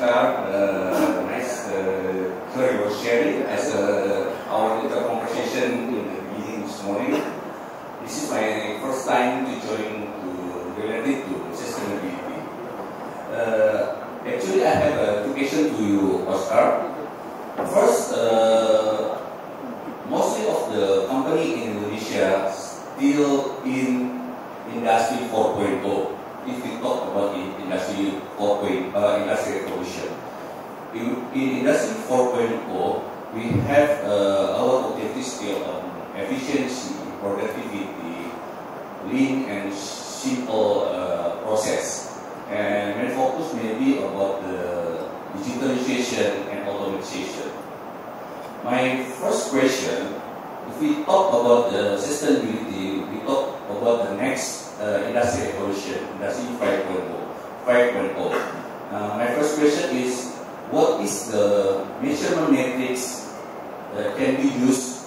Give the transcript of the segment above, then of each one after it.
Oscar. Nice story was sharing as our little conversation in the beginning this morning. This is my first time to join related to sustainability. Actually, I have two questions to you, Oscar. First, mostly of the company in Indonesia still in industry 4.0. If we talk about the industry 4.0, industry revolution. In industry 4.0, we have our objectives still on efficiency, productivity, lean and simple process. And main focus may be about the digitalization and automation. My first question, if we talk about the sustainability, we talk about the next industry evolution, industry 5.0. My first question is, what is the measurement metrics that can be used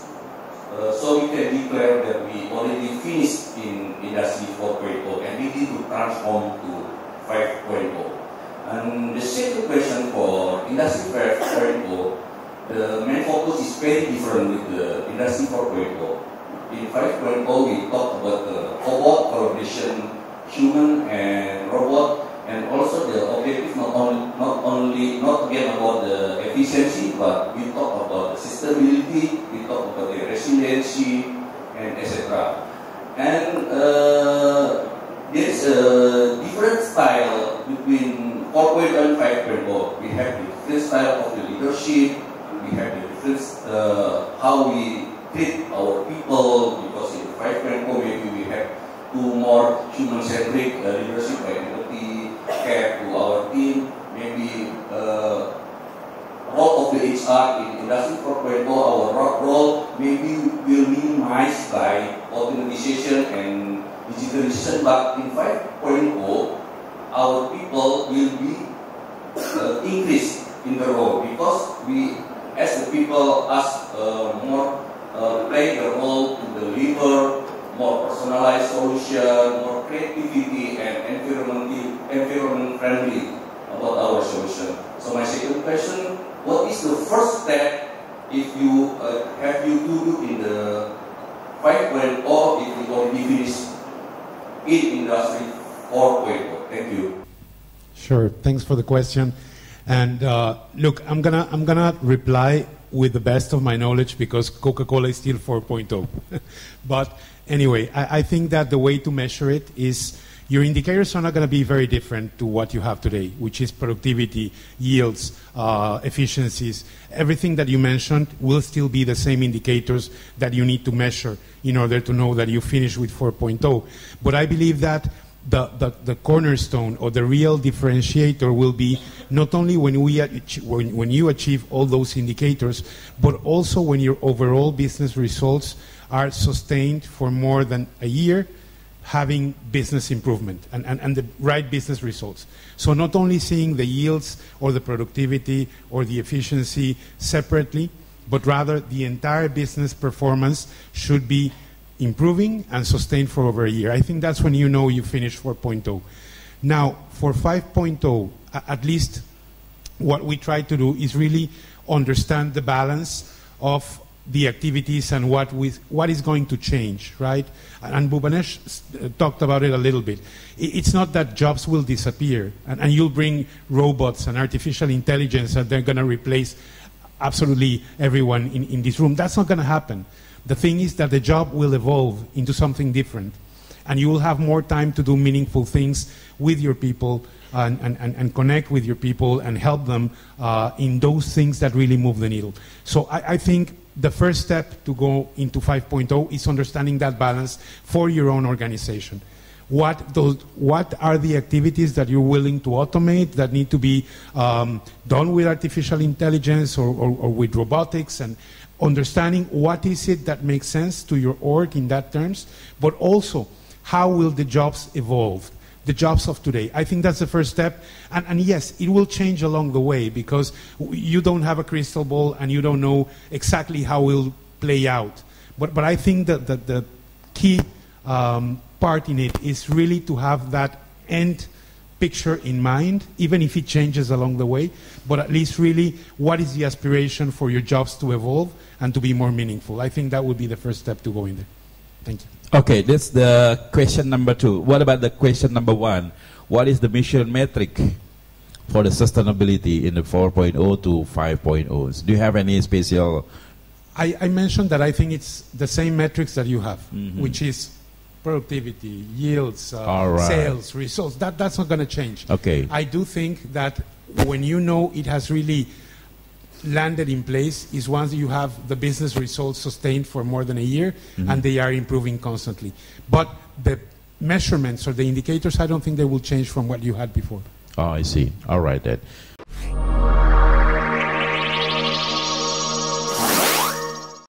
so we can declare that we already finished in industry 4.0 and we need to transform to 5.0? And the second question for industry 5.0, the main focus is very different with the industry 4.0. In 5.0, we talk about the robot collaboration, human and robot, and also the objective not again about the efficiency, but we talk about the sustainability, we talk about the resiliency, and etc. And there's a different style between 4.0 and 5.0. We have the different style of the leadership. We have the different how we treat our people, because in 5.0 maybe we have two more human-centric leadership by empathy, care to our team. Maybe role of the HR in industry 4.0, our role maybe will minimize by automatization and digitalization, but in 5.0 our people will be increased in the role, because we as the people ask more play the role to deliver more personalized solution, more creativity and environment friendly about our solution. So my second question, what is the first step if you have you to do in the 5.0 if you already finished in industry 4.0? Thank you. Sure. Thanks for the question. And look, I'm gonna reply with the best of my knowledge, because Coca-Cola is still 4.0. But anyway, I think that the way to measure it is, your indicators are not going to be very different to what you have today, which is productivity, yields, efficiencies. Everything that you mentioned will still be the same indicators that you need to measure in order to know that you finish with 4.0. But I believe that the cornerstone or the real differentiator will be not only when you achieve all those indicators, but also when your overall business results are sustained for more than a year, having business improvement and the right business results. So not only seeing the yields or the productivity or the efficiency separately, but rather the entire business performance should be improving and sustained for over a year. I think that's when you know you finished 4.0. Now, for 5.0, at least what we try to do is really understand the balance of the activities and what is going to change, right? And Bhubanesh talked about it a little bit. It's not that jobs will disappear and you'll bring robots and artificial intelligence and they're going to replace absolutely everyone in this room. That's not going to happen. The thing is that the job will evolve into something different, and you will have more time to do meaningful things with your people and connect with your people and help them in those things that really move the needle. So I think the first step to go into 5.0 is understanding that balance for your own organization. What are the activities that you're willing to automate that need to be done with artificial intelligence or with robotics, and understanding what is it that makes sense to your org in that terms, but also how will the jobs evolve, the jobs of today. I think that's the first step. And yes, it will change along the way, because you don't have a crystal ball and you don't know exactly how it will play out. But I think that the key part in it is really to have that end picture in mind, even if it changes along the way, but at least really what is the aspiration for your jobs to evolve and to be more meaningful. I think that would be the first step to go in there. Thank you. Okay, that's the question number 2. What about the question number 1? What is the mission metric for the sustainability in the 4.0 to 5.0? Do you have any special? I mentioned that I think it's the same metrics that you have, which is productivity, yields, sales, results. That's not going to change. Okay. I do think that when you know it has really landed in place is once you have the business results sustained for more than a year and they are improving constantly. But the measurements or the indicators, I don't think they will change from what you had before. Oh, I see. All right then.